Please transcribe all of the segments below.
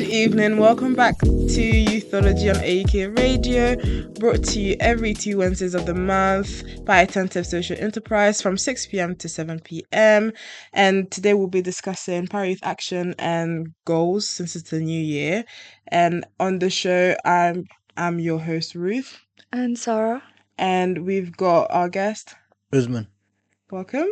evening. Welcome back to Youthology on AUK Radio, brought to you every 2 Wednesdays of the month by Attentive Social Enterprise from 6 p.m. to 7 p.m. And today we'll be discussing Para Youth Action and goals since it's the new year. And on the show, I'm your host, Ruth. And Sarah. And we've got our guest, Usman. Welcome.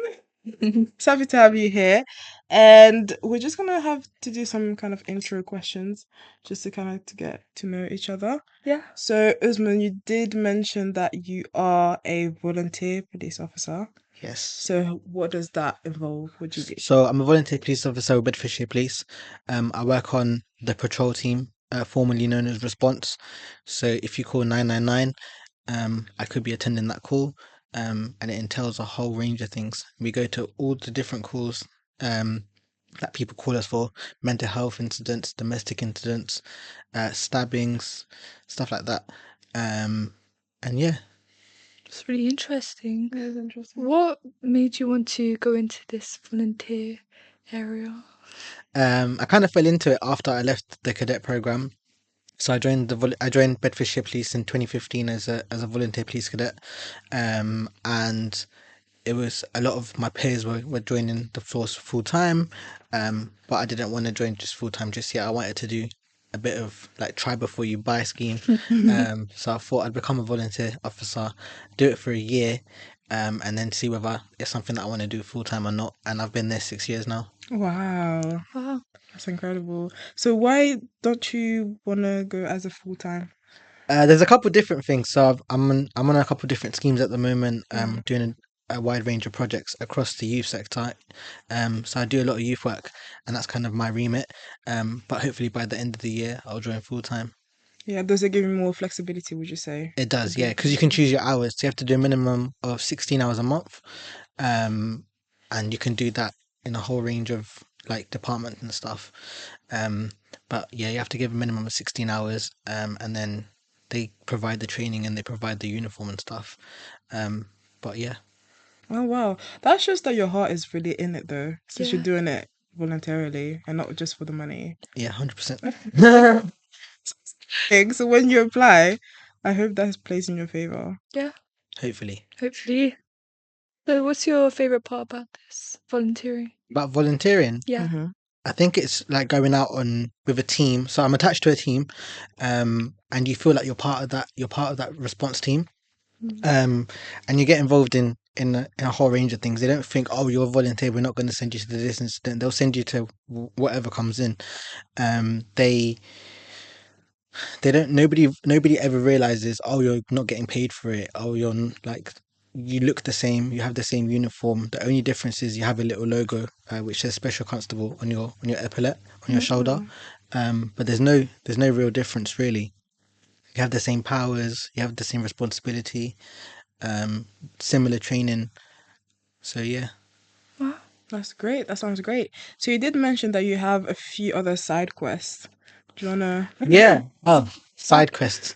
It's happy to have you here. And we're just going to have to do some kind of intro questions just to kind of to get to know each other. Yeah. So, Usman, you did mention that you are a volunteer police officer. Yes. So, what does that involve? What do you do? So I'm a volunteer police officer with Bedfordshire Police. I work on the patrol team, formerly known as Response. So if you call 999, I could be attending that call. And it entails a whole range of things. We go to all the different calls that people call us for: mental health incidents, domestic incidents, stabbings, stuff like that. And yeah. It's really interesting. It is interesting. What made you want to go into this volunteer area? I kind of fell into it after I left the cadet program. So I joined Bedfordshire Police in 2015 as a volunteer police cadet, and it was a lot of my peers were joining the force full time, but I didn't want to join just full time just yet. I wanted to do a bit of like try before you buy scheme, so I thought I'd become a volunteer officer, do it for a year, and then see whether it's something that I want to do full time or not. And I've been there 6 years now. Wow. Wow. That's incredible. So, why don't you want to go as a full-time? There's a couple different things. So I'm on a couple different schemes at the moment, doing a wide range of projects across the youth sector. So I do a lot of youth work, and that's kind of my remit. But hopefully by the end of the year, I'll join full time. Yeah, does it give you more flexibility, would you say? It does, yeah, because you can choose your hours. So you have to do a minimum of 16 hours a month, and you can do that in a whole range of like departments and stuff. But yeah, you have to give a minimum of 16 hours, and then they provide the training and they provide the uniform and stuff. But yeah. Oh, wow. That shows that your heart is really in it, though, since you're Yeah. doing it voluntarily and not just for the money. Yeah, 100%. Okay, so when you apply, I hope that plays in your favor. Yeah. Hopefully. Hopefully. So what's your favourite part about this volunteering? About volunteering, Yeah. Mm-hmm. I think it's like going out on with a team. So I'm attached to a team, and you feel like you're part of that. You're part of that response team, and you get involved in a whole range of things. They don't think, oh, you're a volunteer, we're not going to send you to this incident. They'll send you to whatever comes in. They don't. Nobody ever realizes, oh, you're not getting paid for it. Oh, like you look the same. You have the same uniform. The only difference is you have a little logo, which says Special Constable on your epaulette on your shoulder. But there's no real difference really. You have the same powers. You have the same responsibility. Similar training. So yeah. Wow. That's great. That sounds great. So you did mention that you have a few other side quests. Do you wanna? Yeah. Oh, side quests.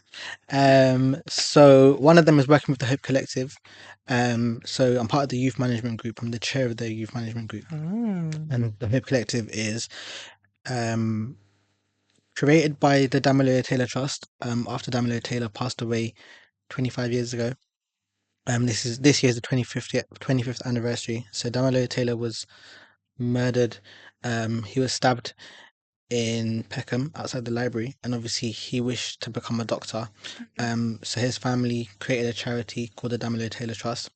So one of them is working with the Hope Collective. So I'm part of the youth management group. I'm the chair of the youth management group, and the Hope Collective is created by the Damilaya Taylor Trust. After Damilaya Taylor passed away 25 years ago. This year's the 25th anniversary. So Damilaya Taylor was murdered. He was stabbed in Peckham outside the library, and obviously he wished to become a doctor. So his family created a charity called the Damilaya Taylor Trust,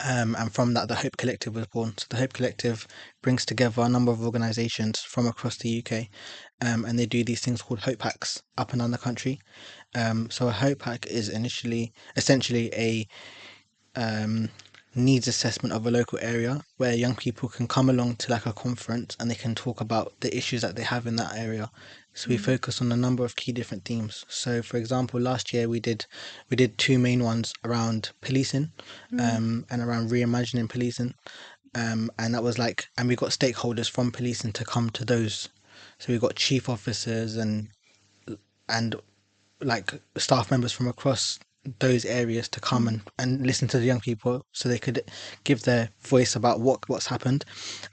and from that the Hope Collective was born. So the Hope Collective brings together a number of organisations from across the UK, and they do these things called Hope Packs up and down the country. So a Hope Pack is essentially a needs assessment of a local area where young people can come along to like a conference and they can talk about the issues that they have in that area. So we focus on a number of key different themes. So for example, last year we did two main ones around policing, and around reimagining policing. And that was and we got stakeholders from policing to come to those. So we got chief officers and like staff members from across those areas to come and listen to the young people so they could give their voice about what's happened.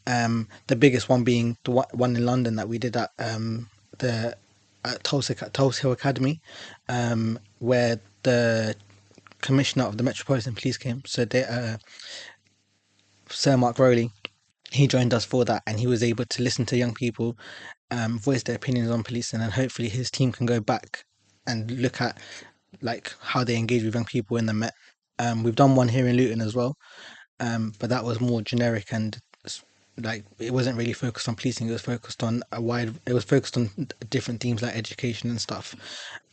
The biggest one being the one in London that we did at the Tulse Hill Academy, where the commissioner of the Metropolitan Police came. So Sir Mark Rowley, he joined us for that, and he was able to listen to young people, voice their opinions on policing, and hopefully his team can go back and look at like how they engage with young people in the Met. We've done one here in Luton as well, but that was more generic and like it wasn't really focused on policing. It was focused on It was focused on different themes like education and stuff.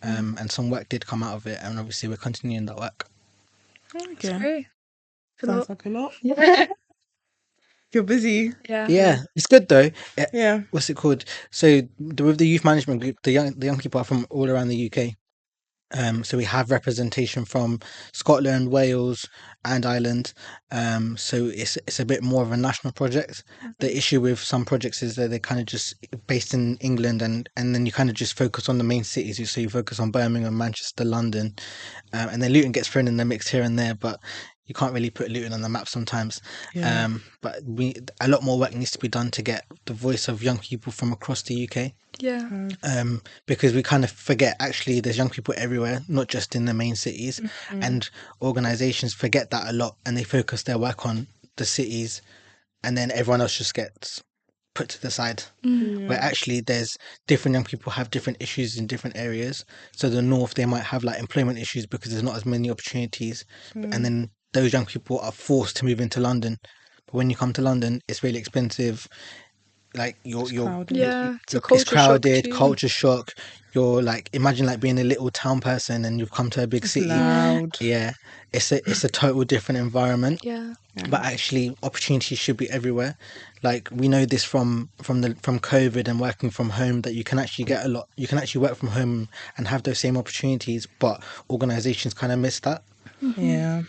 And some work did come out of it, and obviously we're continuing that work. It's Okay. great. Sounds like a lot. Yeah. You're busy. Yeah. Yeah, it's good though. Yeah. What's it called? So with the youth management group, the young people are from all around the UK. So we have representation from Scotland, Wales, and Ireland. So it's a bit more of a national project. The issue with some projects is that they're kind of just based in England, and then you kind of just focus on the main cities. So you focus on Birmingham, Manchester, London, and then Luton gets thrown in the mix here and there, but you can't really put Luton on the map sometimes. Yeah. But a lot more work needs to be done to get the voice of young people from across the UK. Yeah. Because we kind of forget actually there's young people everywhere, not just in the main cities, and organizations forget that a lot, and they focus their work on the cities, and then everyone else just gets put to the side. Where actually there's different young people have different issues in different areas. So the north, they might have like employment issues because there's not as many opportunities, and then those young people are forced to move into London. But when you come to London, it's really expensive. Like you're crowded. Yeah. It's a it's culture shock crowded, too. culture shock. You're like imagine like being a little town person and you've come to a big It's city. loud. Yeah, it's a total different environment. Yeah. But actually, opportunities should be everywhere. Like we know this from COVID and working from home that you can actually get a lot. You can actually work from home and have those same opportunities, but organizations kind of miss that. Yeah.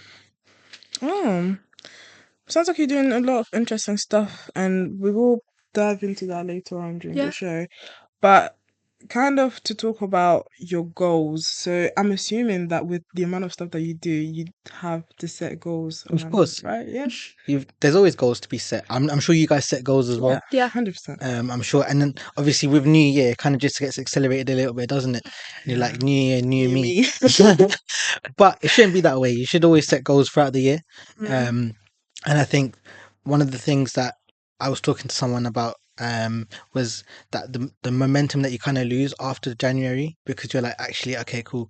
Sounds like you're doing a lot of interesting stuff, and we will dive into that later on during Yeah. the show. But kind of to talk about your goals. So I'm assuming that with the amount of stuff that you do, you have to set goals. Of course, right? Yeah. there's always goals to be set. I'm sure you guys set goals as well. Yeah. 100%. I'm sure, and then obviously with New Year, it kind of just gets accelerated a little bit, doesn't it? And you're like, New Year, new me. But it shouldn't be that way. You should always set goals throughout the year. And I think one of the things that I was talking to someone about was that the momentum that you kind of lose after January, because you're like, actually, okay, cool.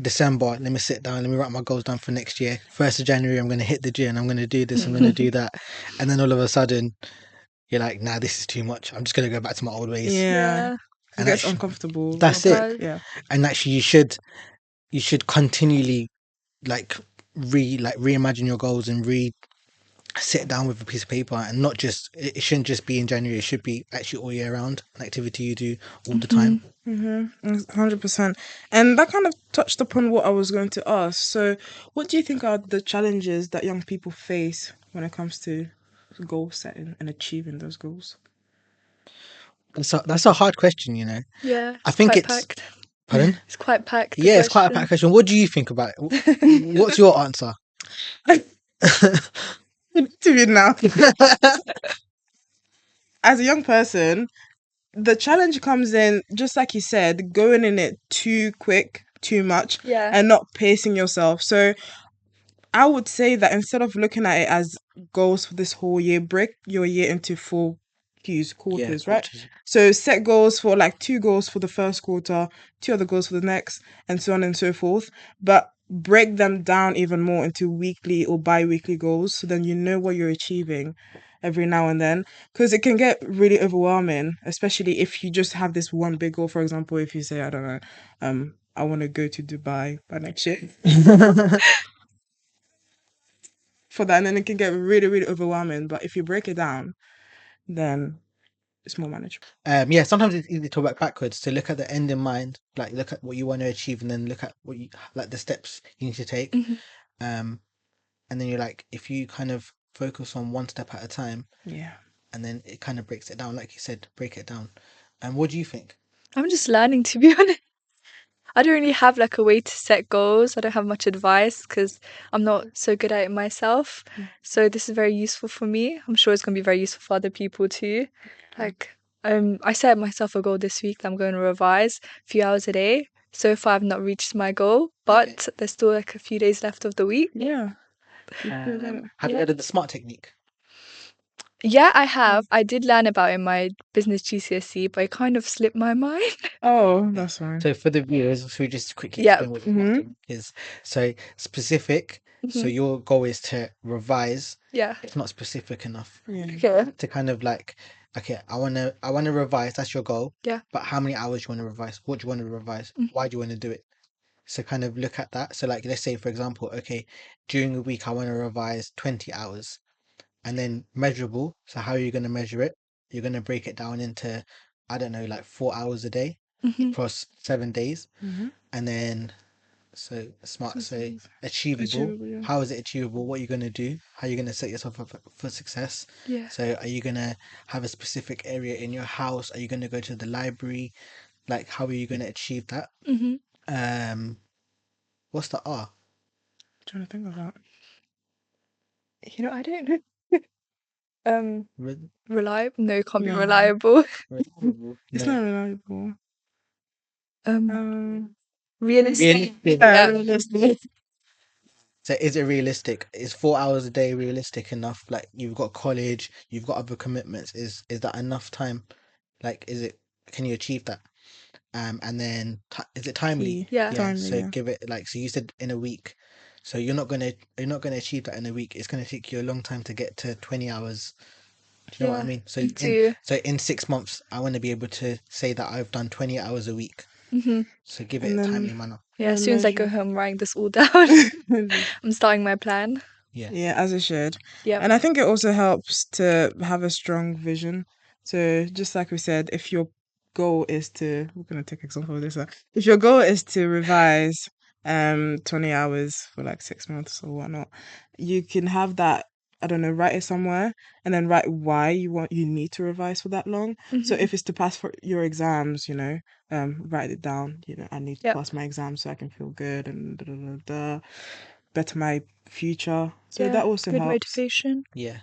December, let me sit down, let me write my goals down for next year. 1st of January, I'm going to hit the gym, I'm going to do this, I'm going to do that. And then all of a sudden, you're like, nah, this is too much. I'm just going to go back to my old ways. Yeah. It And gets actually, uncomfortable. that's Okay. it. Yeah. And actually, you should continually like reimagine your goals and sit down with a piece of paper, and not just it shouldn't just be in January. It should be actually all year round, an activity you do all the time. 100%. And that kind of touched upon what I was going to ask. So, what do you think are the challenges that young people face when it comes to goal setting and achieving those goals? That's a hard question, you know. Yeah. I think quite it's packed. pardon. It's quite packed. the Yeah, it's quite a question. packed question. What do you think about it? What's your answer? To me now, as a young person, the challenge comes in, just like you said, going in it too quick, too much, Yeah. and not pacing yourself. So I would say that instead of looking at it as goals for this whole year, break your year into four quarters, right? quarters. So set goals for like 2 goals for the first quarter, 2 other goals for the next, and so on and so forth. But break them down even more into weekly or bi-weekly goals, so then you know what you're achieving every now and then, because it can get really overwhelming, especially if you just have this one big goal. For example, if you say, I don't know, I want to go to Dubai by next year. For that, and then it can get really, really overwhelming. But if you break it down, then it's more manageable. Yeah, sometimes it's easy to work backwards, to look at the end in mind, like look at what you want to achieve, and then look at what you like the steps you need to take. Um, and then you're like, if you kind of focus on one step at a time, Yeah. and then it kind of breaks it down, like you said, break it down. And what do you think? I'm just learning, to be honest. I don't really have like a way to set goals. I don't have much advice because I'm not so good at it myself. So this is very useful for me. I'm sure it's going to be very useful for other people too. Like, I set myself a goal this week that I'm going to revise a few hours a day. So far, I've not reached my goal, but there's still like a few days left of the week. Yeah. Have you heard of the SMART technique? Yeah, I have. I did learn about it in my business GCSE, but it kind of slipped my mind. Oh, that's fine. So for the viewers, should we just quickly Yeah. explain what the SMART technique is? So specific. So Mhm. your goal is to revise. Yeah. It's not specific enough Yeah. Okay. to kind of like, okay, I wanna revise. That's your goal. Yeah. But how many hours do you want to revise? What do you want to revise? Mhm. Why do you want to do it? So kind of look at that. So like, let's say for example, okay, during the week I want to revise 20 hours, and then measurable. So how are you going to measure it? You're going to break it down into, I don't know, like 4 hours a day Mhm. across 7 days, Mhm. and then so smart. So achievable. Achievable, yeah. How is it achievable? What are you going to do? How are you going to set yourself up for success? Yeah. So are you going to have a specific area in your house? Are you going to go to the library? Like, how are you going to achieve that? Mhm. What's the R? Trying to think of that. I don't know. Re- Reliable? No, it can't be No. reliable. reliable? It's No. not reliable. Realistic. Realistic. Yeah. Realistic. So is it realistic? Is 4 hours a day realistic enough? Like you've got college, you've got other commitments. Is that enough time? Like is it? Can you achieve that? And then is it timely? Yeah. Yeah. Timely, So yeah. give it like so you said in a week. So you're not gonna achieve that in a week. It's gonna take you a long time to get to 20 hours. Do you know what I Yeah. mean? So Me too. in 6 months, I want to be able to say that I've done 20 hours a week. Mhm. So give it And a then timely manner. Yeah. As the soon as I go measure. home, I'm writing this all down. I'm starting my plan. Yeah. Yeah, as it should. Yeah. And I think it also helps to have a strong vision. So just like we said, if your goal is to, we're gonna take example of this. If your goal is to revise 20 hours for like 6 months or whatnot, you can have that, I don't know, write it somewhere and then write why you need to revise for that long. So Mhm. if it's to pass for your exams, write it down. I need to Yep. pass my exams so I can feel good and da, da, da, da, better my future. So Yeah. that also Good helps. motivation. Yeah.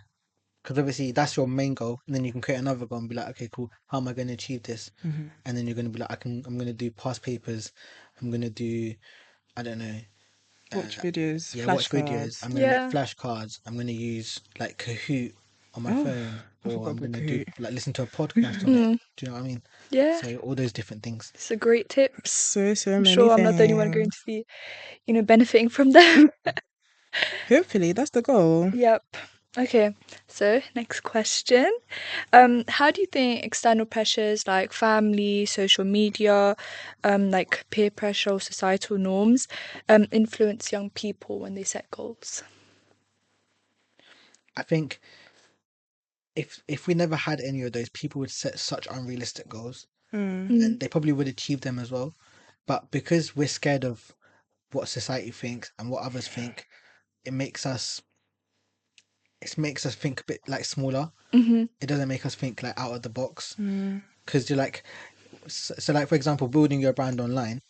Because obviously that's your main goal, and then you can create another goal and be like, okay, cool. How am I going to achieve this? Mhm. And then you're going to be like, I'm going to do past papers. I'm going to do, I don't know, Watch videos, yeah, watch videos. flashcards. I'm going to make Yeah. flashcards. I'm going to use like Kahoot on my Oh, phone, I or forgot I'm about going to do Kahoot. like listen to a podcast on it. Mm. Do you know what I mean? Yeah. So all those different things. It's a great tips. So I'm many sure I'm not the only one going things. to be, benefiting from them. Hopefully, that's the goal. Yep. Okay. So next question. How do you think external pressures like family, social media, like peer pressure or societal norms, influence young people when they set goals? I think if we never had any of those, people would set such unrealistic goals, Mm. and they probably would achieve them as well. But because we're scared of what society thinks and what others think, it makes us think a bit like smaller. Mm-hmm. It doesn't make us think like out of the box, Mm. because you're like so like for example building your brand online,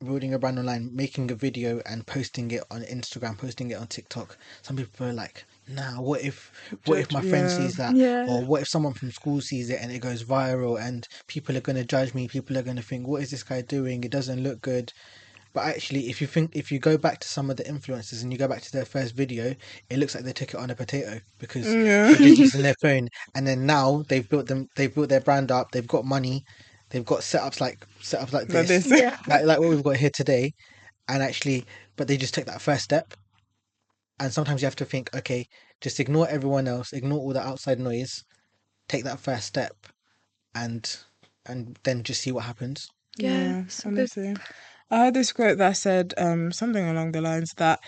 making a video and posting it on Instagram, posting it on TikTok. Some people are like, nah, what if Judge, my friend yeah. sees that? Yeah. Or what if someone from school sees it and it goes viral and people are gonna judge me, people are gonna think, what is this guy doing? It doesn't look good. But actually, if you go back to some of the influencers and you go back to their first video, it looks like they took it on a potato because Yeah. they're just using their phone. And then now they've built their brand up, they've got money, they've got setups like Like this, this. Yeah. like what we've got here today. And actually, but they just took that first step. And sometimes you have to think, okay, just ignore everyone else, ignore all the outside noise, take that first step, and then just see what happens. Yeah. Yeah, So good. honestly. I heard this quote that said something along the lines that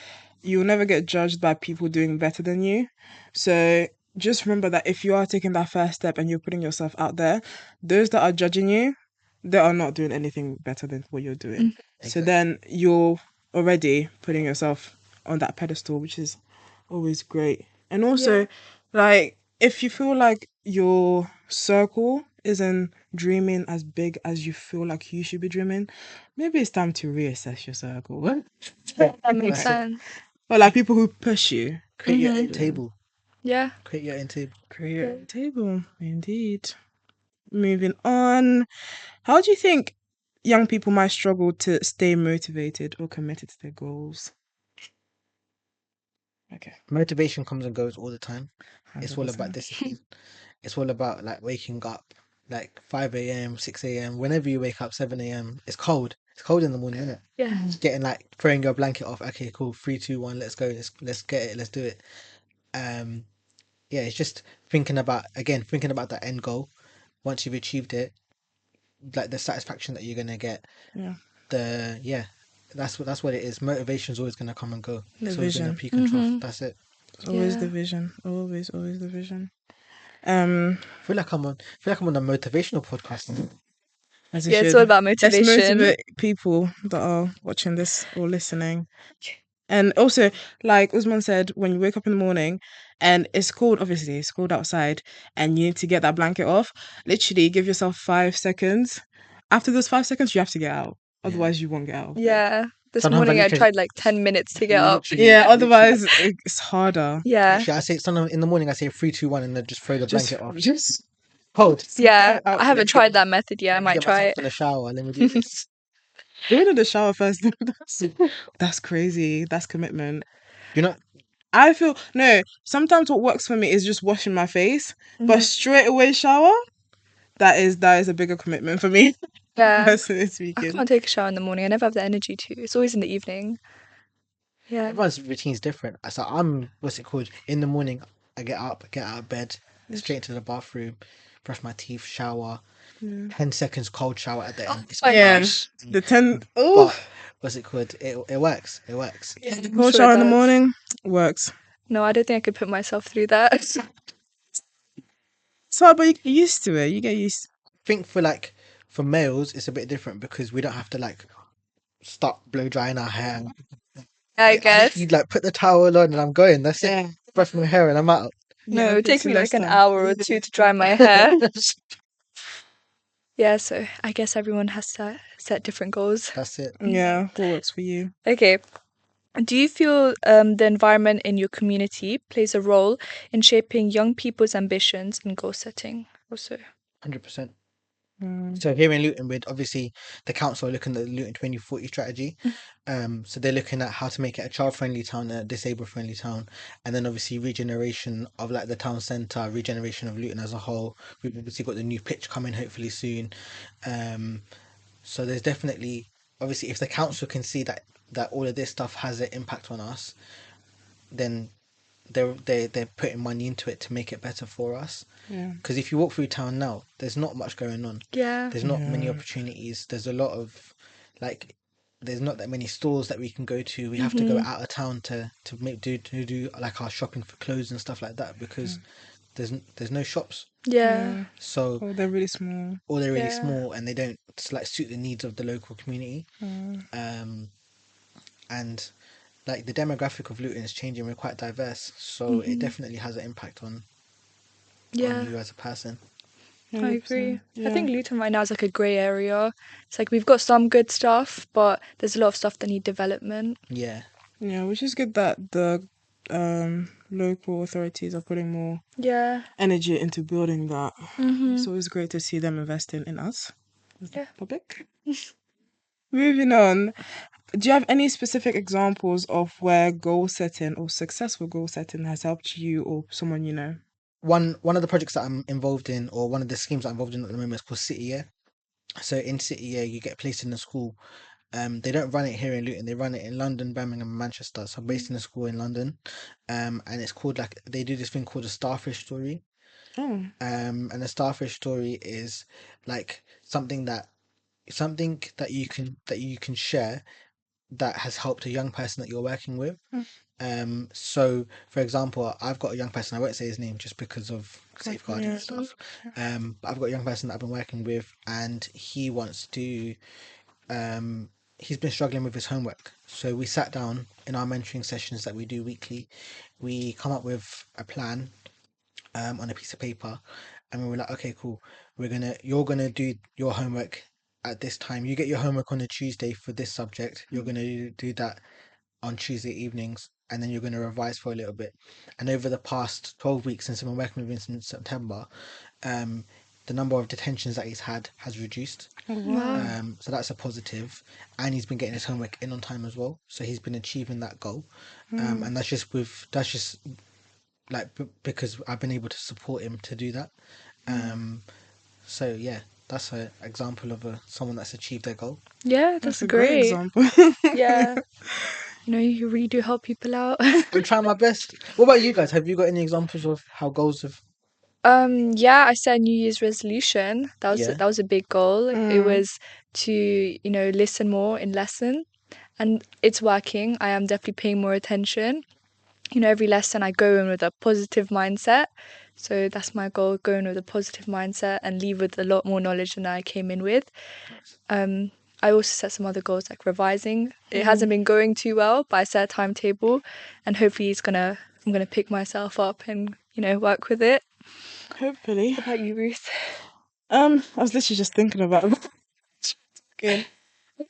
you'll never get judged by people doing better than you. So just remember that if you are taking that first step and you're putting yourself out there, those that are judging you, they are not doing anything better than what you're doing. Mm. So Exactly. then you're already putting yourself on that pedestal, which is always great. And also, Yeah. like, if you feel like your circle isn't dreaming as big as you feel like you should be dreaming, maybe it's time to reassess your circle. That makes That's it. sense. Or like people who push you. Create your own Mhm. table. Yeah. Create your own table. Create your own table. Indeed. moving on. How do you think young people might struggle to stay motivated or committed to their goals? Okay. Motivation comes and goes all the time. It's all about 100%. discipline. It's all about like waking up like 5 a.m., 6 a.m. Whenever you wake up, 7 a.m. It's cold. It's cold in the morning, isn't it? Yeah. Getting like throwing your blanket off. Okay, cool. 3, 2, 1. Let's go. Let's get it. Let's do it. Um, yeah. It's just thinking about that end goal. Once you've achieved it, like the satisfaction that you're gonna get. Yeah. That's what it is. Motivation's always gonna come and go. The It's always gonna vision. peak and trough. That's it. Always the Yeah. vision. Always the vision. I feel like I'm on a motivational podcast. As you Yeah, it's should. all about Let's motivation. motivate people that are watching this or listening. And also, like Usman said, when you wake up in the morning and it's cold, obviously, it's cold outside, and you need to get that blanket off, literally give yourself 5 seconds. After those 5 seconds, you have to get out. Yeah. Otherwise, you won't get out. Yeah. This Sometimes I morning I literally- tried like 10 minutes to get up. Literally- Yeah, literally- otherwise, it's harder. Yeah. Actually, I say sometimes in the morning. I say 3, 2, 1, and then just throw the Just, blanket off. just Cold. Yeah. out. I haven't tried that method yet. I might Get try myself it. in the shower. Let me do this. Going in the shower first. That's crazy. That's commitment. You know, I feel no. Sometimes what works for me is just washing my face, but Mhm. straight away shower. That is a bigger commitment for me. Yeah. Personally I speaking. can't take a shower in the morning. I never have the energy to. It's always in the evening. Yeah. everyone's routine's different. So what's it called? In the morning, I get up, get out of bed, straight into the bathroom, brush my teeth, shower. 10 seconds cold shower at the end. my Yeah, gosh. the 10. But Oh, what's it called? It works. It works. Yeah, I'm cold sure shower it in the does. morning works. No, I don't think I could put myself through that. So, but you get used to it. You get used. I think for males, it's a bit different because we don't have to like start blow drying our hair. I guess. You like put the towel on and I'm going. That's it. Brush my hair and I'm out. No, it would take me less like an time. hour or two to dry my hair. Yeah, so I guess everyone has to set different goals. That's it. Yeah, what works for you? Okay. Do you feel the environment in your community plays a role in shaping young people's ambitions and goal setting? Also, 100%. Mm. So here in Luton, with obviously the council are looking at the Luton 2040 strategy. So they're looking at how to make it a child-friendly town, a disabled-friendly town, and then obviously regeneration of like the town centre, regeneration of Luton as a whole. We've obviously got the new pitch coming hopefully soon. So there's definitely obviously if the council can see that all of this stuff has an impact on us, then they're putting money into it to make it better for us. Yeah. Because if you walk through town now, there's not much going on. yeah. There's not many Yeah. opportunities. There's a lot of like there's not that many stores that we can go to. We have to go out of town to do like our shopping for clothes and stuff like that because there's no shops. Yeah. So Oh, they're really small. or they're really Yeah. small and they don't like suit the needs of the local community. Mm. And like the demographic of Luton is changing. We're quite diverse, so it definitely has an impact on Yeah. you as a person. I agree. 100%. I think Luton right now is like a grey area. It's like we've got some good stuff, but there's a lot of stuff that need development. Yeah, Yeah, which is good that the local authorities are putting more Yeah. energy into building that. Mm-hmm. It's always great to see them investing in us, as the Yeah. public. Moving on, do you have any specific examples of where goal setting or successful goal setting has helped you or someone you know? one of the projects that I'm involved in, or one of the schemes that I'm involved in at the moment, is called City Year. So in City Year, you get placed in a school. They don't run it here in Luton. They run it in London, Birmingham, and Manchester. So I'm based in a school in London, and it's called like they do this thing called a starfish story. Oh, And the starfish story is like something that you can share that has helped a young person that you're working with. So for example, I've got a young person, I won't say his name just because of safeguarding yeah. and stuff. But I've got a young person that I've been working with and he wants to he's been struggling with his homework. So we sat down in our mentoring sessions that we do weekly. We come up with a plan on a piece of paper, and we were like, okay, cool. You're gonna do your homework at this time. You get your homework on a Tuesday for this subject. You're gonna do that on Tuesday evenings, and then you're gonna revise for a little bit. And over the past 12 weeks since I've been working with him since September, the number of detentions that he's had has reduced. Oh, Wow. So that's a positive, and he's been getting his homework in on time as well. So he's been achieving that goal, and that's just like because I've been able to support him to do that. So yeah, that's an example of someone that's achieved their goal. Yeah, That's that's a great great. example. Yeah. You really do help people out. I'm trying my best. What about you guys? Have you got any examples of how goals have? Yeah, I set a New Year's resolution. Yeah. That was a big goal. It Mm. was to, listen more in lesson, and it's working. I am definitely paying more attention. Every lesson I go in with a positive mindset. So that's my goal, go in with a positive mindset and leave with a lot more knowledge than I came in with. Nice. I also set some other goals like revising. It hasn't been going too well, but I set a timetable and hopefully I'm gonna pick myself up and, work with it. Hopefully. What about you, Ruth? I was literally just thinking about that. Okay.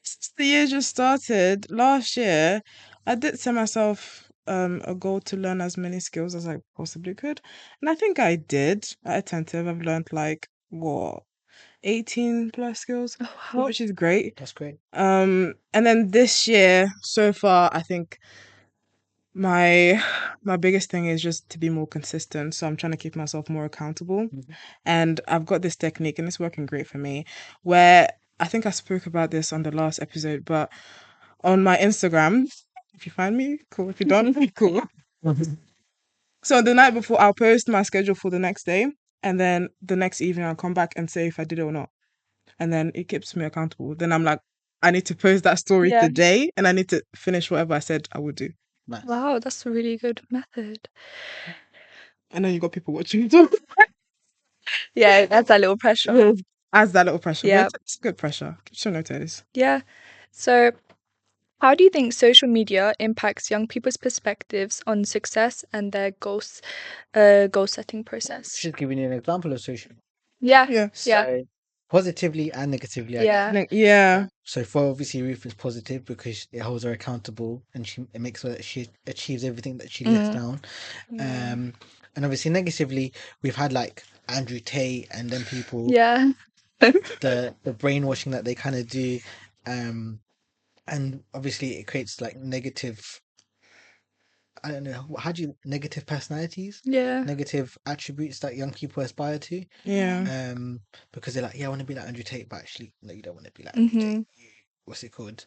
Since the year just started, last year, I did set myself a goal to learn as many skills as I possibly could. And I think I did. At Attentive, I've learned like what 18 plus skills, Oh, wow. which is great. That's great. And then this year, so far, I think my my biggest thing is just to be more consistent. So I'm trying to keep myself more accountable. Mhm. And I've got this technique and it's working great for me where I think I spoke about this on the last episode, but on my Instagram, if you find me, cool. If you don't, cool. So the night before I'll post my schedule for the next day and then the next evening I'll come back and say if I did it or not. And then it keeps me accountable. Then I'm like, I need to post that story Yeah. today and I need to finish whatever I said I would do. Nice. Wow, that's a really good method. I know you got people watching you. Yeah, that's a little pressure. Adds that little pressure, Yeah. but it's good pressure. Keeps you on your toes. Yeah. So, how do you think social media impacts young people's perspectives on success and their goal setting process? She's giving you an example of social. Yeah. Yeah. Yeah. So positively and negatively. Yeah. Yeah. So for obviously Ruth is positive because it holds her accountable and it makes sure that she achieves everything that she lists down. And obviously negatively, we've had like Andrew Tate and then people Yeah. the brainwashing that they kind of do, and obviously it creates like negative. I don't know how do you negative personalities, Yeah. negative attributes that young people aspire to. Yeah. Because they're like, yeah, I want to be like Andrew Tate, but actually, no, you don't want to be like Andrew Tate. What's it called?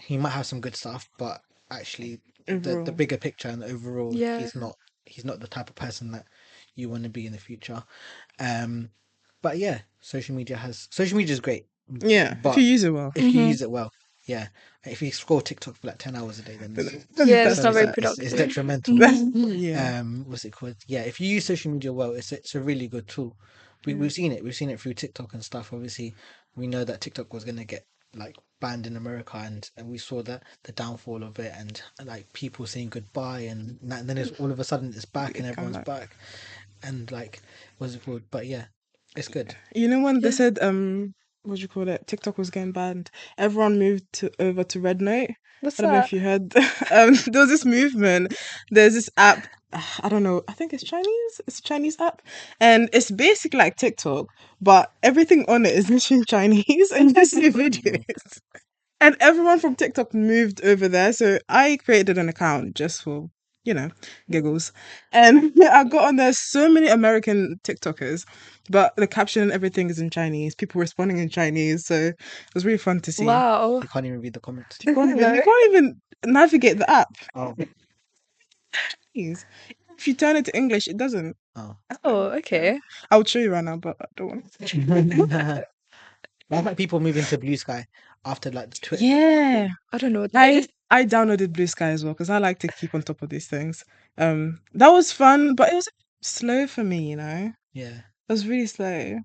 He might have some good stuff, but actually, the Overall. bigger picture and overall, Yeah. he's not the type of person that you want to be in the future. But yeah, social media is great. Yeah. But if you use it well. if you use it well, yeah. If you scroll TikTok for like 10 hours a day, then Yeah, That's it's not very bad. productive. it's detrimental. Yeah. What's it called? Yeah, if you use social media well, it's a really good tool. We've seen it through TikTok and stuff. Obviously, we know that TikTok was gonna get like banned in America, and we saw that the downfall of it, and like people saying goodbye, and then it's all of a sudden it's back and It come everyone's back, and like what's it called? But yeah, it's good. You know when they Yeah. said what do you call it? TikTok was getting banned. Everyone moved over to Red Note. What's I don't know that? if you heard. There was this movement. There's this app. I don't know. I think it's Chinese. It's a Chinese app, and it's basically like TikTok, but everything on it is literally in Chinese, and you see videos. And everyone from TikTok moved over there. So I created an account just for, giggles. And I got on there so many American TikTokers, but the caption and everything is in Chinese. People responding in Chinese. So it was really fun to see. Wow. You can't even read the comments. You can't even, No. you can't even navigate the app. Oh, Please. If you turn it to English, it doesn't. oh. Oh, okay. I would show you right now, but I don't want to. That's like people moving to Blue Sky after like the Twitter. Yeah. I don't know what that I is. I downloaded Blue Sky as well because I like to keep on top of these things. That was fun, but it was slow for me, Yeah. It was really slow.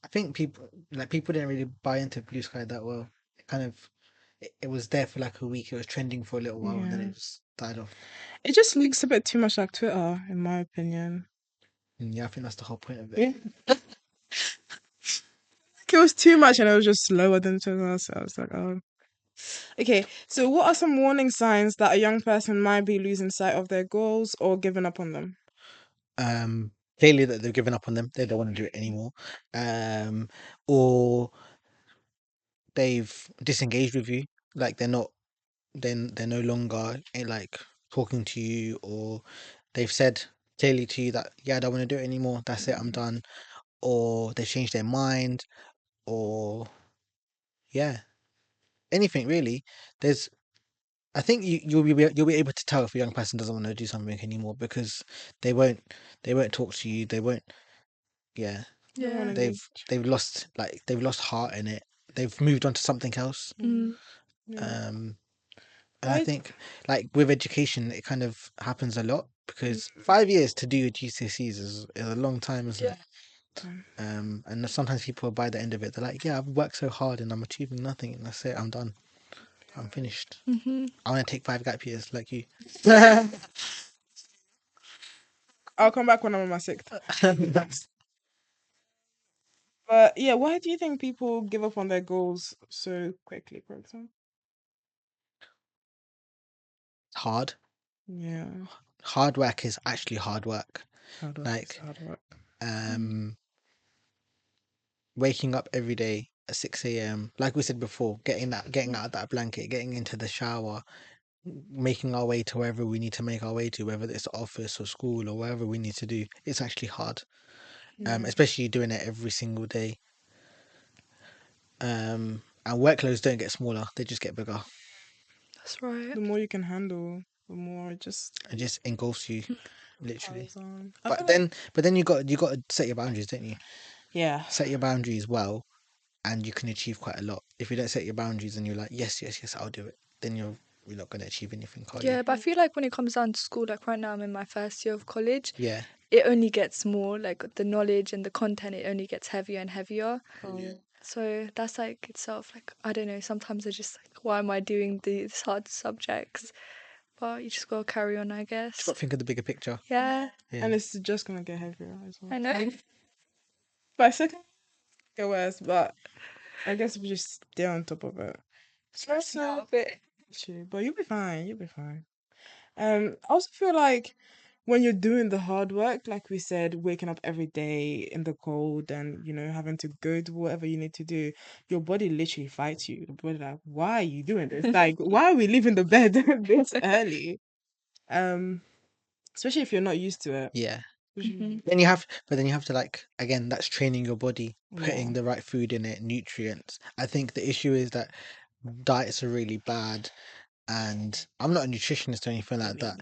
I think people didn't really buy into Blue Sky that well. It kind of it was there for like a week. It was trending for a little while, and then Yeah. it just died off. It just looks a bit too much like Twitter, in my opinion. And yeah, I think that's the whole point of it. Yeah. It was too much and it was just slower than Twitter. So I was like, oh. Okay, so what are some warning signs that a young person might be losing sight of their goals or giving up on them? clearly that they've given up on them. They don't want to do it anymore. Or they've disengaged with you. Like they're not. Then they're no longer like talking to you, or they've said clearly to you that yeah, I don't want to do it anymore. That's it. I'm done. Or they've changed their mind, or yeah, anything really. There's I think you'll be able to tell if a young person doesn't want to do something anymore because they won't they won't talk to you. They won't. Yeah, Don't Yeah. wanna they've engage. they've lost heart in it. They've moved on to something else. Mm. Yeah. Um, and I Right? think like with education, it kind of happens a lot because 5 years to do your GCSEs is a long time, isn't Yeah. it? And sometimes people by the end of it, they're like, yeah, I've worked so hard and I'm achieving nothing, and that's it. I'm done. I'm finished. Mm-hmm. I want to take 5 gap years like you. I'll come back when I'm on my sixth. That's But yeah, why do you think people give up on their goals so quickly, for example? hard. Yeah. Hard work is actually hard work. Hard work is Like hard work. um waking up every day at 6 a.m. Like we said before, getting out of that blanket, getting into the shower, making our way to wherever we need to make our way to, whether it's the office or school or wherever we need to do. It's actually hard. Yeah. Especially doing it every single day. And workloads don't get smaller, they just get bigger. That's right. The more you can handle, the more it just It just engulfs you, literally. piles on. I feel like But then you got to set your boundaries, don't you? yeah. Set your boundaries well, and you can achieve quite a lot. If you don't set your boundaries and you're like, yes, yes, yes, I'll do it, then you're not going to achieve anything, are you? Yeah, but I feel like when it comes down to school, like right now I'm in my first year of college, Yeah, it only gets more like the knowledge and the content, it only gets heavier and heavier. Oh, yeah. So that's like itself, like I don't know, sometimes I just like, why am I doing these hard subjects? But you just gotta carry on, I just guess. got to think of the bigger picture. Yeah, Yeah, And it's just gonna get heavier as well. I know. By second get worse, but I guess we just stay on top of it. Stressing out a bit. True, but you'll be fine. You'll be fine. I also feel like when you're doing the hard work, like we said, waking up every day in the cold and having to go to whatever you need to do, your body literally fights you. Your body like, why are you doing this? Like, why are we leaving the bed this early? Um, especially if you're not used to it. yeah. Mhm. Then you have to like again. That's training your body, Yeah. putting the right food in it, nutrients. I think the issue is that diets are really bad, and I'm not a nutritionist or anything like that.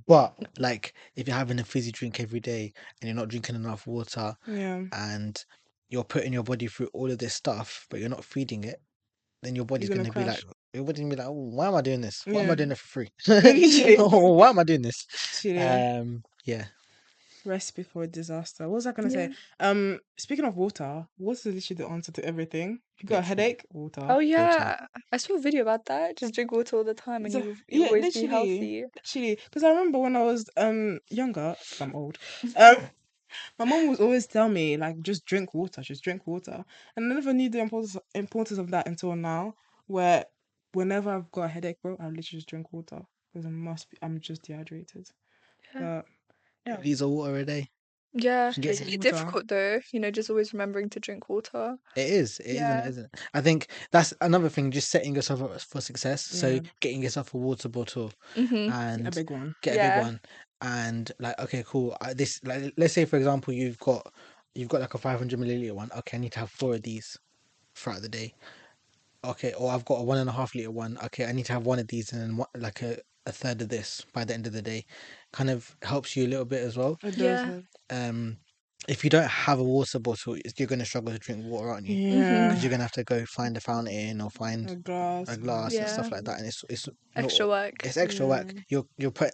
But like, if you're having a fizzy drink every day and you're not drinking enough water, Yeah, and you're putting your body through all of this stuff, but you're not feeding it, then your body's you're gonna gonna be like, crash. your body's gonna be like, oh, why am I doing this? Why am I Yeah. doing it for free? Literally. Oh, why am I doing this? Literally. Yeah, Recipe for a disaster. What was I gonna Yeah. say? Speaking of water, water is literally the answer to everything. If you got a literally. headache, water. Oh yeah, I saw a video about that. Just drink water all the time, and So, you yeah, always be literally, healthy. literally. Because I remember when I was younger, because I'm old, um, my mom would always tell me like just drink water, and I never knew the importance of that until now. Where whenever I've got a headache, bro, I literally just drink water because I'm just dehydrated. Yeah. But yeah, These are water a day. Yeah, Get it's it. really water. difficult though. Just always remembering to drink water. It is. It isn't. Yeah. It isn't. I think that's another thing. Just setting yourself up for success. So Yeah, getting yourself a water bottle Mhm. a and big one. get a big Yeah. one. And like, okay, cool. This like, let's say for example, you've got like a 500 milliliter one. Okay, I need to have 4 of these throughout the day. Okay, or I've got a 1.5 liter one. Okay, I need to have one of these and then like a third of this by the end of the day. Kind of helps you a little bit as well. It does Yeah. have. Um, if you don't have a water bottle, you're going to struggle to drink water, aren't you? Mhm. Because Yeah, you're gonna have to go find a fountain or find a a glass. glass and Yeah. stuff like that, and it's not Extra work. it's extra Yeah, work.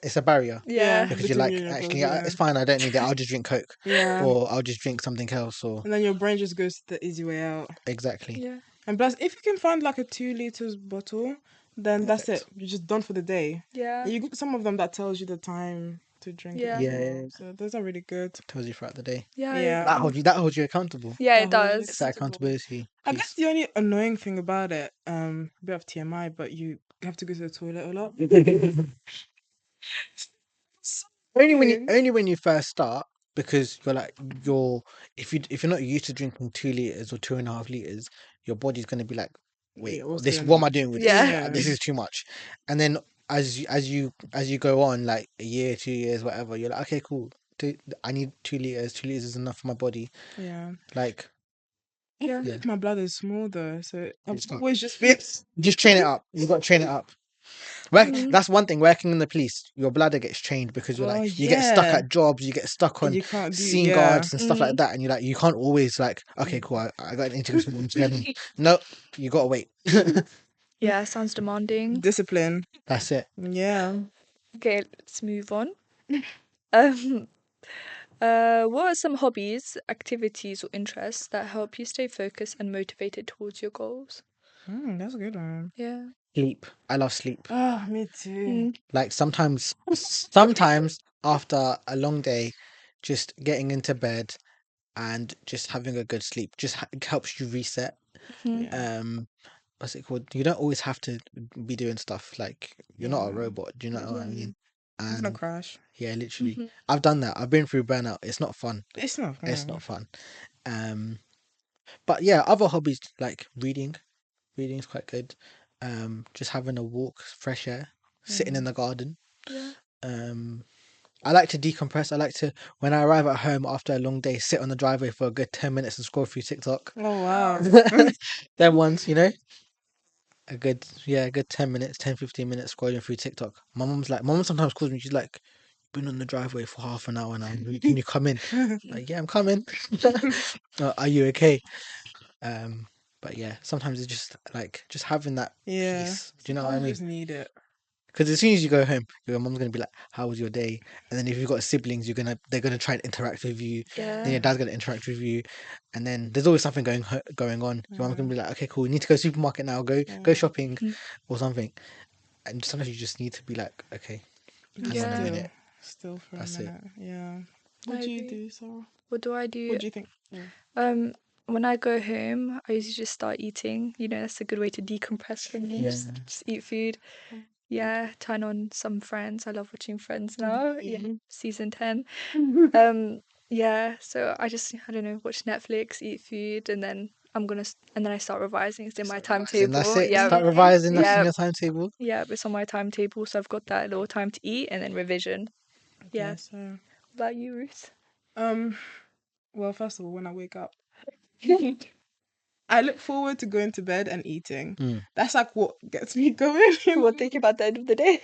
It's a barrier Yeah. because you're between you like and your goals. actually yeah, Yeah, it's fine. I don't need it. I'll just drink Coke yeah. or I'll just drink something else or And then your brain just goes the easy way out. exactly Yeah. And plus, if you can find like a 2 liters bottle, then that's it. perfect. You're just done for the day. Yeah. You get some of them that tells you the time to drink it Yeah. as Yeah, well. So those are really good. tells you throughout the day. Yeah. Yeah. That holds you accountable. Yeah, That it holds you It's does. that accountable. accountability I guess piece. the only annoying thing about it, a bit of TMI, but you have to go to the toilet a lot. So Only annoying. when you first start, because you're if you're not used to drinking 2 liters or 2.5 liters, your body's gonna be like, wait, Yeah, what's this going what am I on? doing with this? Yeah. Yeah. This is too much. And then as you go on, like a year, 2 years, whatever, you're like, okay, cool. I need 2 liters. 2 liters is enough for my body. Yeah. Like, I Yeah. feel yeah, like my blood is small though, so I've it's not. always just been. Just train it up. You got to train it up. Work, Mm. that's one thing. Working in the police, your bladder gets trained because you're Oh like you get stuck yeah, at jobs, you get stuck and on you can't do. scene Yeah. guards and stuff like Mm. that, and you're like you can't always like okay, cool. I got an interview with them. No, you gotta wait. Yeah, sounds demanding. Discipline. That's it. Yeah. Okay, let's move on. Um, what are some hobbies, activities, or interests that help you stay focused and motivated towards your goals? That's a good one. Yeah. Sleep. I love sleep. Oh, me too. Mm. Like sometimes after a long day, just getting into bed and just having a good sleep just helps you reset. Mhm. Yeah. What's it called? You don't always have to be doing stuff like you're not a Yeah. robot. Do you know what I mean? It's not And crash. yeah, literally, Mhm. I've done that. I've been through burnout. It's not fun. It's not It's fun. not fun. Um, but yeah, other hobbies like reading. Reading is quite good. Just having a walk, fresh air, sitting in the garden. Yeah. Um, I like to decompress. I like to when I arrive at home after a long day, sit on the driveway for a good 10 minutes and scroll through TikTok. Oh wow. Them ones, a good 10 minutes, 10, 15 minutes scrolling through TikTok. My mom sometimes calls me, she's like, been on the driveway for half an hour now. Can you come in? Like, yeah, I'm coming. Are you okay? Um, but yeah, sometimes it's just like just having that Yeah. peace. Do you know what I Sometimes you mean? just need it. Because as soon as you go home, your mom's gonna be like, "How was your day?" And then if you've got siblings, they're gonna try and interact with you. Then Yeah. your dad's gonna interact with you, and then there's always something going on. Your mom's gonna be like, "Okay, cool. We need to go to the supermarket now. Go Yeah. shopping, Mhm. or something." And sometimes you just need to be like, "Okay, hang Just on a Yeah. minute." still for a That's it. minute. Yeah. I What do you agree. do, Sarah? What do I do? What do you think? Yeah. Um, when I go home, I usually just start eating. That's a good way to decompress from me. Yeah. Just eat food. Yeah, turn on some Friends. I love watching Friends now. Yeah, season 10. Yeah, so I don't know, watch Netflix, eat food, and then and then I start revising. It's in my Then that's timetable. it. Yeah, Start revising. That's in yeah, your timetable. yeah. It's on my timetable, so I've got that little time to eat and then revision. Yeah. Guess so. What about you, Ruth? Um. Well, first of all, when I wake up, I look forward to going to bed and eating. Mm. That's like what gets me going. We'll think about the end of the day.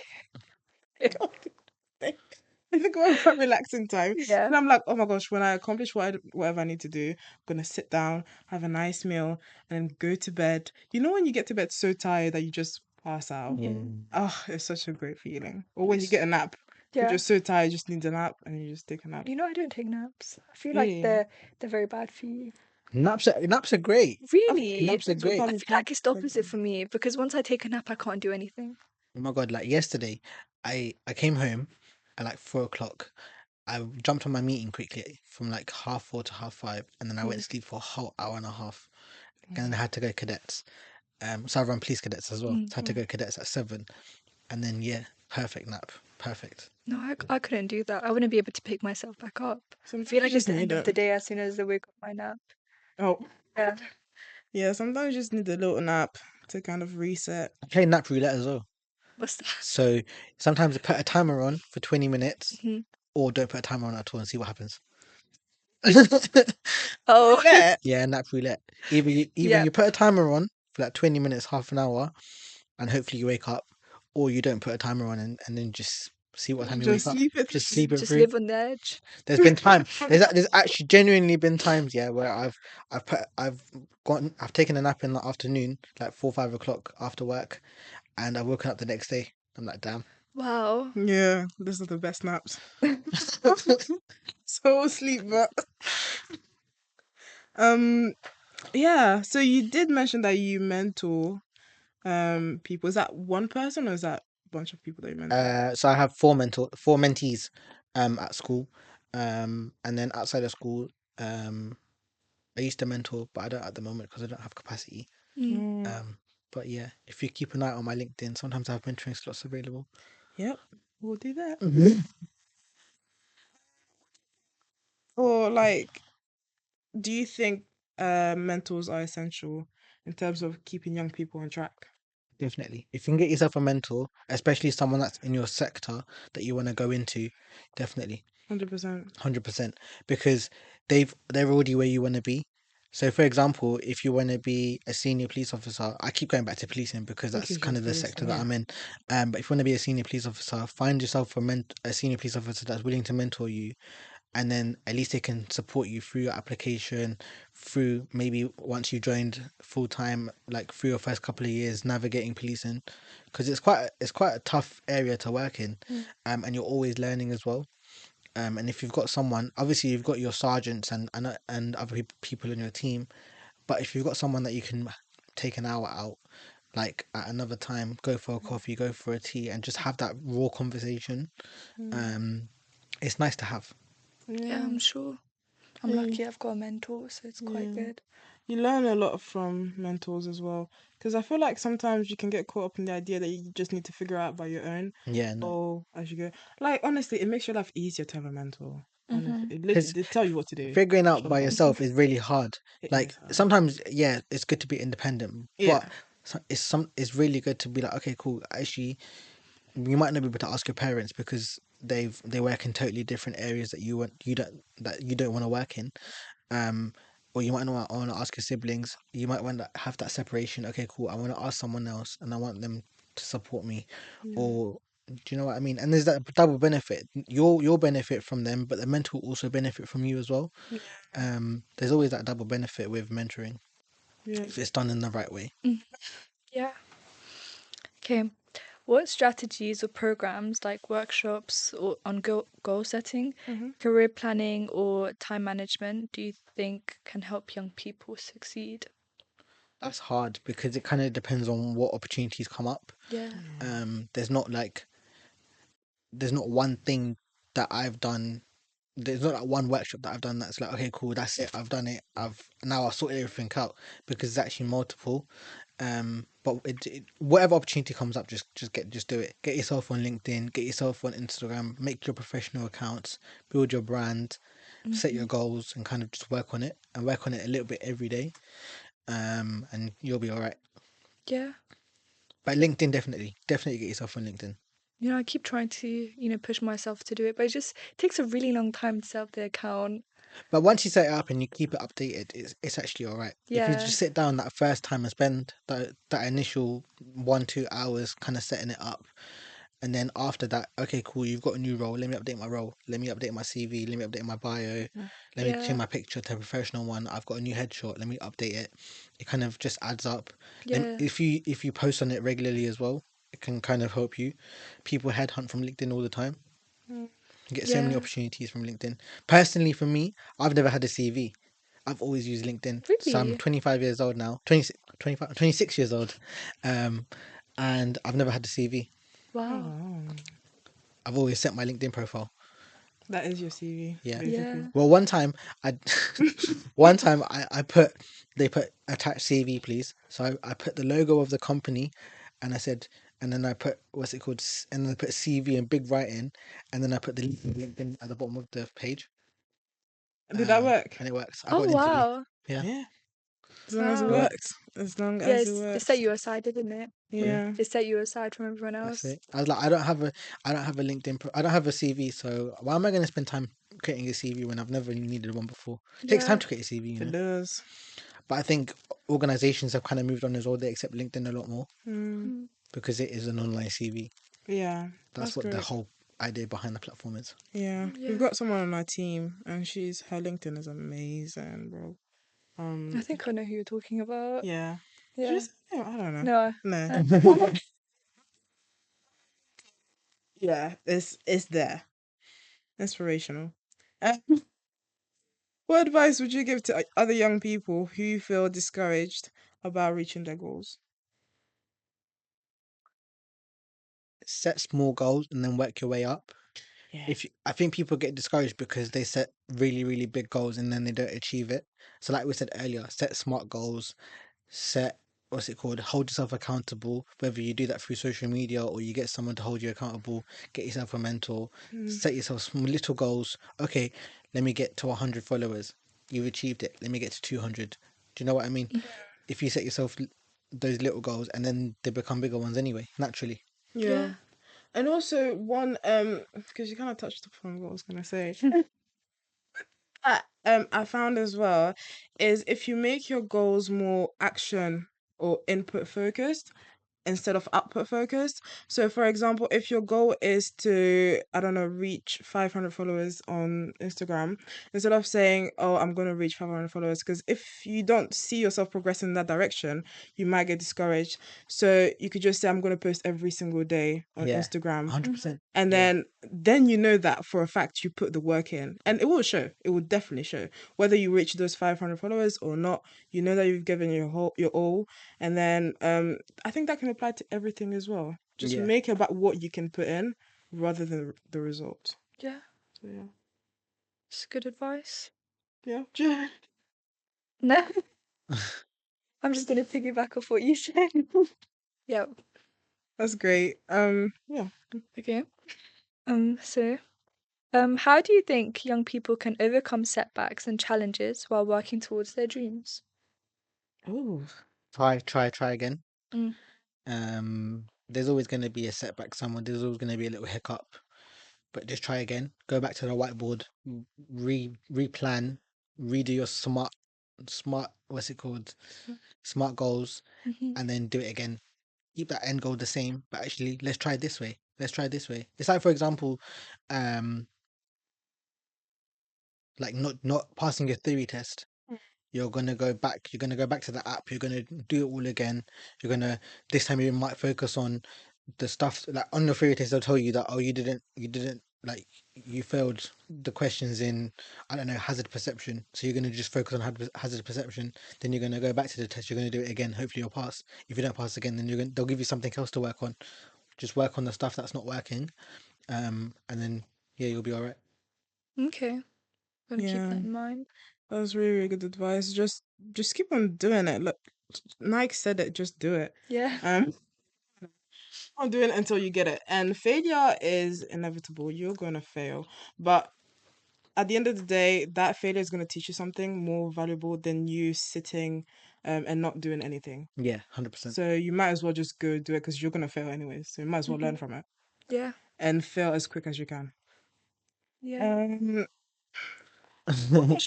I think about my relaxing time. Yeah. And I'm like, oh my gosh, when I accomplish whatever I need to do, I'm gonna sit down, have a nice meal, and then go to bed. You know when you get to bed so tired that you just pass out? Yeah. Oh, it's such a great feeling. Or when you get a nap. You're Yeah. just so tired, you just need a nap and you just take a nap. I don't take naps. I feel like Really? they're very bad for you. Naps are great. Really? Naps are Depends what great. I time you feel like it's the like, opposite for me because once I take a nap, I can't do anything. Oh my god! Like yesterday, I came home at like 4 o'clock. I jumped on my meeting quickly from like 4:30 to 5:30, and then I went to sleep for a whole hour and a half. And then I had to go cadets. So I run police cadets as well. So I had to go cadets at 7, and then yeah, perfect nap, perfect. No, I couldn't do that. I wouldn't be able to pick myself back up. I sometimes feel you like it's just the need end of the it. day as soon as I wake up my nap. Oh, Yeah. yeah, sometimes you just need a little nap to kind of reset. I play nap roulette as well. What's that? So sometimes I put a timer on for 20 minutes, Mhm. or don't put a timer on at all and see what happens. Oh, Roulette? Yeah, nap roulette. Either yeah. you put a timer on for like 20 minutes, half an hour, and hopefully you wake up, or you don't put a timer on and then just see what time you Just wake up. sleep it. Just sleep it Just through. live on the edge. There's been time. There's actually genuinely been times, yeah, where I've taken a nap in the afternoon, like 4, 5 o'clock after work, and I've woken up the next day. I'm like, damn. Wow. Yeah, these are the best naps. So sleep, but um, yeah. So you did mention that you mentor people. Is that one person or is that a bunch of people that you mentor? So I have four mentees, at school, and then outside of school, I used to mentor, but I don't at the moment because I don't have capacity. Mm. But yeah, if you keep an eye on my LinkedIn, sometimes I have mentoring slots available. Yep, we'll do that. or like, do you think mentors are essential in terms of keeping young people on track? Definitely. If you can get yourself a mentor, especially someone that's in your sector that you want to go into, definitely. 100%. 100%, because they're already where you want to be. So for example, if you want to be a senior police officer, I keep going back to policing because that's Because you're kind of the sector policing, that yeah. I'm in. But if you want to be a senior police officer, find yourself a senior police officer that's willing to mentor you, and then at least they can support you through your application, through maybe once you joined full time, like through your first couple of years navigating policing, because it's quite a tough area to work in, and you're always learning as well. And if you've got someone, obviously you've got your sergeants and other people in your team, but if you've got someone that you can take an hour out, like at another time, go for a coffee, go for a tea, and just have that raw conversation, Mm, um, it's nice to have. Yeah, yeah. I'm sure. I'm Yeah. lucky I've got a mentor, so it's quite Yeah. good. You learn a lot from mentors as well. Because I feel like sometimes you can get caught up in the idea that you just need to figure out by your own. Yeah, no, Oh, as you go. Like, honestly, it makes your life easier to have a mentor. Honestly, Mm-hmm. they tell you what to do. figuring out Shut by up. yourself is really hard. It Like is hard. sometimes, yeah, it's good to be independent, but Yeah. it's really good to be like, okay, cool. Actually, you might not be able to ask your parents because they work in totally different areas that you don't want to work in. Um, or you might not want to ask your siblings. You might want to have that separation. Okay, cool. I want to ask someone else, and I want them to support me, Yeah. or do you know what I mean? And there's that double benefit. You'll benefit from them, but the mentor will also benefit from you as well. Yeah. There's always that double benefit with mentoring Yeah. if it's done in the right way. Yeah. Okay. What strategies or programs like workshops or on goal setting, Mm-hmm. career planning, or time management do you think can help young people succeed? That's hard because it kind of depends on what opportunities come up. Yeah. Yeah. There's not like there's not one thing that I've done. There's not like one workshop that I've done that's like, okay, cool, that's it. I've done it. I've sorted everything out because it's actually multiple. But whatever opportunity comes up, just do it. Get yourself on LinkedIn, get yourself on Instagram, make your professional accounts, build your brand, set your Mm-hmm. goals, and kind of just work on it and work on it a little bit every day. And you'll be all right. Yeah. But LinkedIn, definitely get yourself on LinkedIn. I keep trying to, push myself to do it, but it just takes a really long time to set up the account. But once you set it up and you keep it updated, it's actually all right. If you Yeah. just sit down that first time and spend that initial 1-2 hours kind of setting it up, and then after that, okay, cool, you've got a new role. Let me update my role. Let me update my CV. Let me update my bio. Let me change Yeah. my picture to a professional one. I've got a new headshot. Let me update it. It kind of just adds up. Yeah. If you post on it regularly as well, it can kind of help you. People headhunt from LinkedIn all the time. Mm. You get so many Yeah. opportunities from LinkedIn. Personally, for me, I've never had a CV. I've always used LinkedIn. So I'm Really? 25 years old now. 26, 25, 26 years old. Um, and I've never had a CV. Oh, Wow. wow. I've always set my LinkedIn profile. That is your CV, Yeah. basically. Yeah. Well, one time I, one time I put, they put attach CV, please. So I put the logo of the company, and I said, and then I put what's it called, and then I put CV in big writing, and then I put the LinkedIn at the bottom of the page. Did that work? And it works. I got Oh, an interview. wow. Yeah, Yeah. As long as it it Wow. works. works. As long Yeah, as it it works. set you aside, didn't it? Yeah, Yeah. It set you aside from everyone that's else. it. I was like, I don't have a LinkedIn, I don't have a CV. So why am I going to spend time creating a CV when I've never really needed one before? It takes time Yeah. to create a CV, you It know. does. But I think organizations have kind of moved on as well. They accept LinkedIn a lot more Mm. Mm. because it is an online CV. Yeah. That's That's what the great. whole idea behind the platform is. Yeah. We've Yeah. got someone on our team and her LinkedIn is amazing, bro. I think I know who you're talking about. Yeah. Yeah. Just yeah, I don't know. No. No. I, Yeah, it's there. Inspirational. Uh, what advice would you give to other young people who feel discouraged about reaching their goals? Set small goals and then work your way up. Yeah. I think people get discouraged because they set really big goals and then they don't achieve it. So like we said earlier, set smart goals, set what's it called, hold yourself accountable, whether you do that through social media or you get someone to hold you accountable, get yourself a mentor, Mm. set yourself some little goals. Okay, let me get to 100 followers. You've achieved it. Let me get to 200. Do you know what I mean? If you set yourself those little goals, and then they become bigger ones anyway, naturally. Yeah. And also one because you kind of touched upon what I was gonna say. I found as well is if you make your goals more action or input focused instead of output focused. So, for example, if your goal is to, I don't know, reach 500 followers on Instagram, instead of saying, oh, I'm going to reach 500 followers, because if you don't see yourself progressing in that direction, you might get discouraged. So, you could just say, I'm going to post every single day on Yeah, Instagram. 100%. And Yeah. then you know that for a fact you put the work in, and it will show. It will definitely show whether you reach those 500 followers or not. You know that you've given your all, and then I think that can apply to everything as well. Just Yeah. make it about what you can put in rather than the result. Yeah, So yeah, it's good advice. yeah, No, I'm just gonna piggyback off what you said. Yep. that's great. Yeah. Okay. So, how do you think young people can overcome setbacks and challenges while working towards their dreams? Oh, Try again. Mm. There's always going to be a setback somewhere. There's always going to be a little hiccup, but just try again. Go back to the whiteboard, replan, redo your smart. What's it called? Smart goals, Mhm. and then do it again. Keep that end goal the same, but actually, let's try it this way. Let's try it this way. It's like, for example, um, like not passing your theory test. You're gonna go back. You're gonna go back to the app. You're gonna do it all again. You're gonna this time you might focus on the stuff like on the theory test. They'll tell you that, oh, you didn't like you failed the questions in, I don't know, hazard perception. So you're gonna just focus on hazard perception. Then you're gonna go back to the test. You're gonna do it again. Hopefully you'll pass. If you don't pass again, then they'll give you something else to work on. Just work on the stuff that's not working. And then yeah, you'll be all right. Okay. Gonna keep yeah. that in mind. That was really, really good advice. Just keep on doing it. Look, Nike said it. Just do it. Yeah. On doing it until you get it. And failure is inevitable. You're gonna fail, but at the end of the day, that failure is going to teach you something more valuable than you sitting and not doing anything. Yeah, 100%. So you might as well just go do it because you're going to fail anyways. So you might as well learn Mhm. from it Yeah. and fail as quick as you can. Yeah.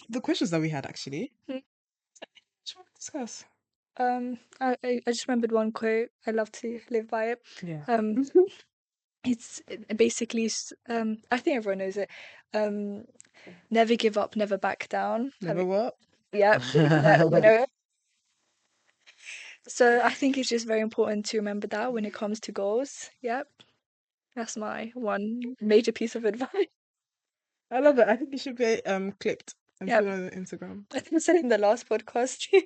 The questions that we had actually. Hmm. What do you want to discuss? I just remembered one quote. I love to live by it. Yeah. It's basically I think everyone knows it. Um, never give up, never back down. Never what? Yeah, you know it. So I think it's just very important to remember that when it comes to goals. Yep, that's my one major piece of advice. I love it. I think it should be clipped and Yep, put on Instagram. I think I said it in the last podcast too.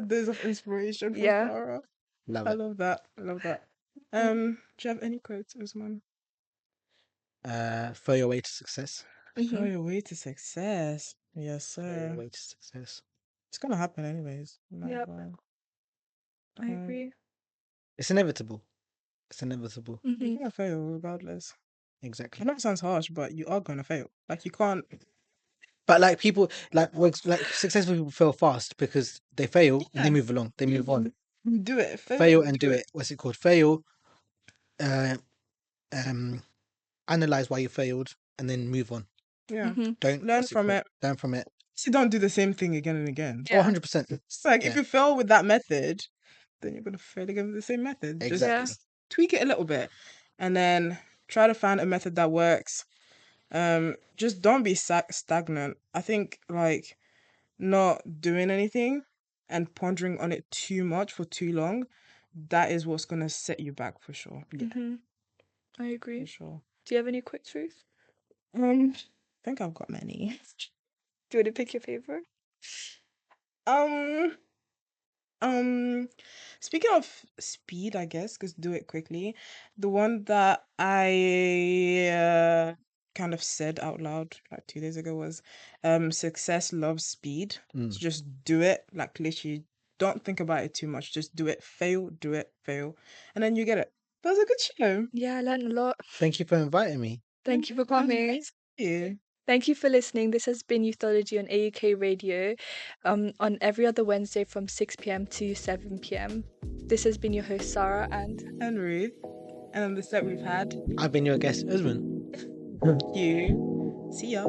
Days of inspiration from Yeah. Farah. Love I it. love that. I love that. Do you have any quotes, Usman? For your way to success. Show Hmm. your way to success. Yes, For your sir. way to success. It's gonna happen anyways. You might as Yep, well. I agree. It's inevitable. It's inevitable. You're Hmm. gonna fail regardless. I Exactly. know it sounds harsh, but you are gonna fail. Like you can't. But like people, like successful people fail fast because they fail and they Yeah, move along. They move on. do it. Fail Fail. and Do do it. it. What's it called? Fail. Uh, um, analyze why you failed and then move on. Yeah. Hmm. Don't Learn what's it from called? it. Learn from it. So don't do the same thing again and again. Oh, Yeah. 100%. It's like if Yeah, you fail with that method, then you're gonna fail again with the same method. Just Yeah. exactly. tweak it a little bit, and then try to find a method that works. Just don't be stagnant. I think like not doing anything and pondering on it too much for too long, that is what's gonna set you back for sure. Yeah. Hmm. I For agree. sure. Do you have any quick truth? I think I've got many. Do you want to pick your favorite? Um, um, Speaking of speed, I guess, because do it quickly. The one that I kind of said out loud like 2 days ago was, success loves speed. So Mm. just do it, like literally, don't think about it too much. Just do it, fail, and then you get it. That was a good show. Yeah, I learned a lot. Thank you for inviting me. Thank you for coming. Yeah. Thank you for listening. This has been Youthology on AUK Radio, on every other Wednesday from 6 p.m. to 7 p.m. This has been your host, Sarah, and Ruth. And on the set we've had I've been your guest, Usman. you. See ya.